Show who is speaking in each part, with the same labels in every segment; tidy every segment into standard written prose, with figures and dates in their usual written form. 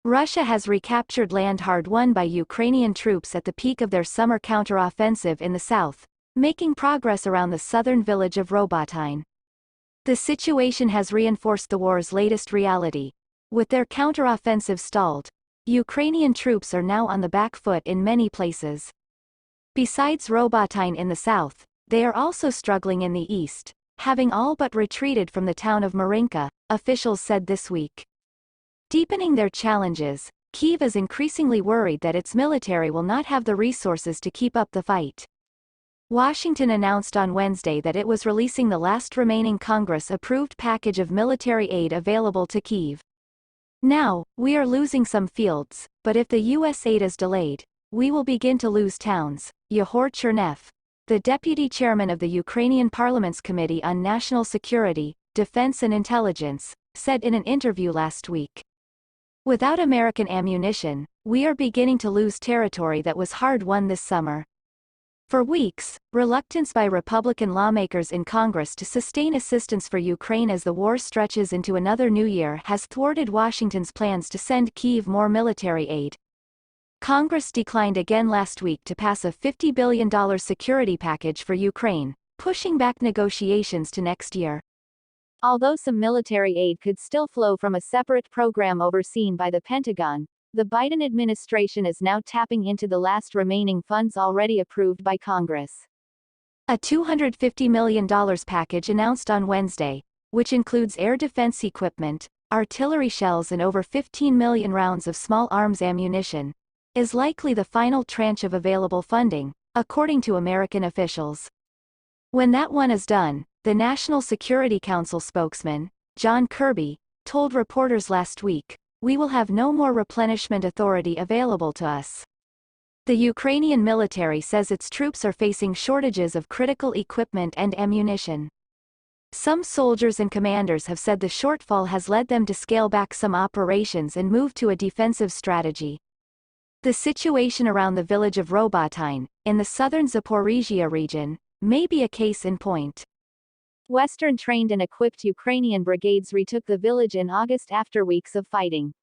Speaker 1: Russia has recaptured land hard won by Ukrainian troops at the peak of their summer counteroffensive in the south, making progress around the southern village of Robotyne. The situation has reinforced the war's latest reality. With their counteroffensive stalled, Ukrainian troops are now on the back foot in many places. Besides Robotyne in the south, they are also struggling in the east, having all but retreated from the town of Marinka, officials said this week. Deepening their challenges, Kyiv is increasingly worried that its military will not have the resources to keep up the fight. Washington announced on Wednesday that it was releasing the last remaining Congress-approved package of military aid available to Kyiv. Now, we are losing some fields, but if the U.S. aid is delayed, we will begin to lose towns, Yehor Chernev, the deputy chairman of the Ukrainian Parliament's Committee on National Security, Defense and Intelligence, said in an interview last week. Without American ammunition, we are beginning to lose territory that was hard won this summer. For weeks, reluctance by Republican lawmakers in Congress to sustain assistance for Ukraine as the war stretches into another new year has thwarted Washington's plans to send Kyiv more military aid. Congress declined again last week to pass a $50 billion security package for Ukraine, pushing back negotiations to next year. Although some military aid could still flow from a separate program overseen by the Pentagon, the Biden administration is now tapping into the last remaining funds already approved by Congress. A $250 million package announced on Wednesday, which includes air defense equipment, artillery shells and over 15 million rounds of small arms ammunition, is likely the final tranche of available funding, according to American officials. When that one is done, the National Security Council spokesman, John Kirby, told reporters last week, "We will have no more replenishment authority available to us." The Ukrainian military says its troops are facing shortages of critical equipment and ammunition. Some soldiers and commanders have said the shortfall has led them to scale back some operations and move to a defensive strategy. The situation around the village of Robotyne, in the southern Zaporizhia region, may be a case in point. Western-trained and equipped Ukrainian brigades retook the village in August after weeks of fighting.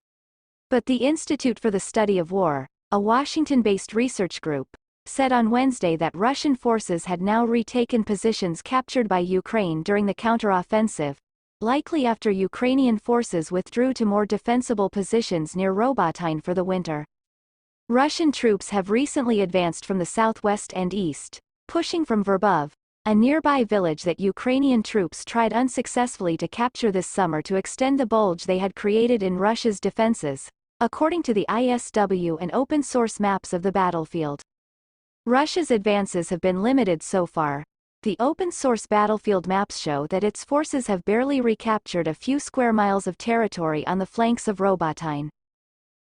Speaker 1: But the Institute for the Study of War, a Washington-based research group, said on Wednesday that Russian forces had now retaken positions captured by Ukraine during the counteroffensive, likely after Ukrainian forces withdrew to more defensible positions near Robotyne for the winter. Russian troops have recently advanced from the southwest and east, pushing from Verbov, a nearby village that Ukrainian troops tried unsuccessfully to capture this summer to extend the bulge they had created in Russia's defenses, according to the ISW and open-source maps of the battlefield. Russia's advances have been limited so far. The open-source battlefield maps show that its forces have barely recaptured a few square miles of territory on the flanks of Robotyne.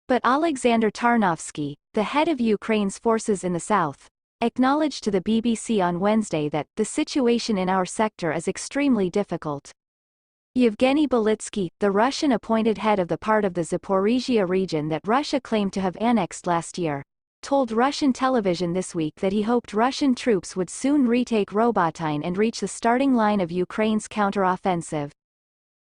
Speaker 1: But Alexander Tarnovsky, the head of Ukraine's forces in the south, acknowledged to the BBC on Wednesday that the situation in our sector is extremely difficult. Yevgeny Belitsky, the Russian-appointed head of the part of the Zaporizhia region that Russia claimed to have annexed last year, told Russian television this week that he hoped Russian troops would soon retake Robotyne and reach the starting line of Ukraine's counteroffensive.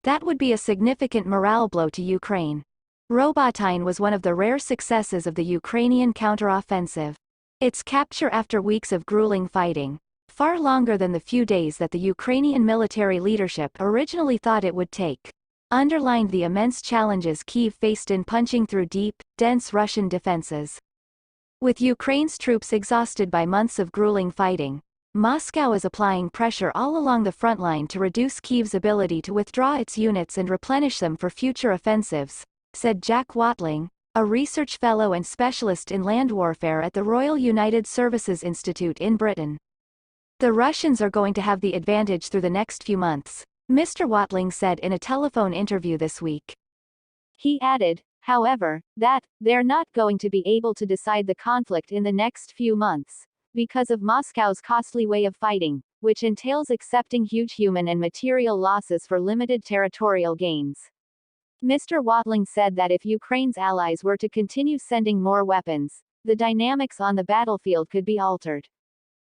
Speaker 1: That would be a significant morale blow to Ukraine. Robotyne was one of the rare successes of the Ukrainian counteroffensive. Its capture after weeks of grueling fighting, far longer than the few days that the Ukrainian military leadership originally thought it would take, underlined the immense challenges Kyiv faced in punching through deep, dense Russian defenses. With Ukraine's troops exhausted by months of grueling fighting, Moscow is applying pressure all along the front line to reduce Kyiv's ability to withdraw its units and replenish them for future offensives, said Jack Watling, a research fellow and specialist in land warfare at the Royal United Services Institute in Britain. The Russians are going to have the advantage through the next few months, Mr. Watling said in a telephone interview this week. He added, however, that they're not going to be able to decide the conflict in the next few months, because of Moscow's costly way of fighting, which entails accepting huge human and material losses for limited territorial gains. Mr. Watling said that if Ukraine's allies were to continue sending more weapons, the dynamics on the battlefield could be altered.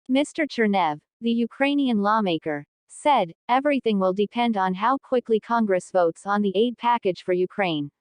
Speaker 1: Mr. Chernev, the Ukrainian lawmaker, said, everything will depend on how quickly Congress votes on the aid package for Ukraine,